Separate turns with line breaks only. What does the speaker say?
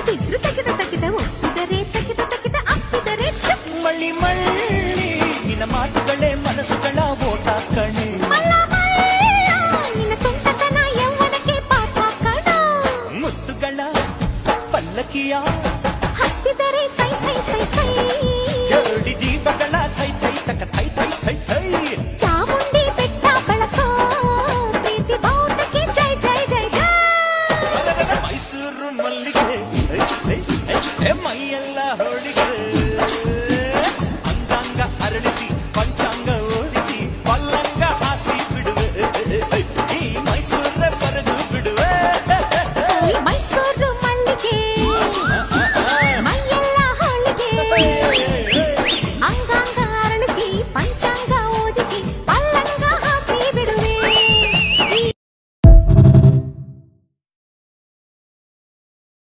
ಬಿದ್ರು ತಗಿದ ತಗಿದ ಒಪ್ಪಿದರೆ ತಗಿದ ತಗಿದ ಅಪ್ಪಿದರೆ
ಮಳ್ಳಿ ಮಳ್ಳಿ ನಿನ್ನ ಮಾತುಗಳೇ ಮನಸ್ಸುಗಳ ಓಟ ಕಣೆ
ಮಲ್ಲ ಮಲ್ಲ ನಿನ್ನ ತುಂಟತನ ಯೌವನಕ್ಕೆ ಪಾಠ ಕಣ
ಮುತ್ತುಗಳ ಪಲ್ಲಕಿಯ
ಹತ್ತಿದರೆ ಸೈ ಸೈ ಸೈ ಸೈ
ಜೋಡಿ ಜೀವಗಳ ಥೈ ಥೈ ತಕ ಥೈ ಥೈ ಥೈ ಥೈ
ಚಾಮುಂಡಿ ಬೆಟ್ಟ ಬಳಸೋ ಪ್ರೀತಿ ಬಾವುಟಕ್ಕೆ ಜೈ ಜೈ ಜೈ ಜೈ
ಮೈಸೂರು ಮಲ್ಲಿಗೆ ಮೈಯೆಲ್ಲ ಹೋಳಿಗೆ ಅಂಗಾಂಗ ಅರಳಿಸಿ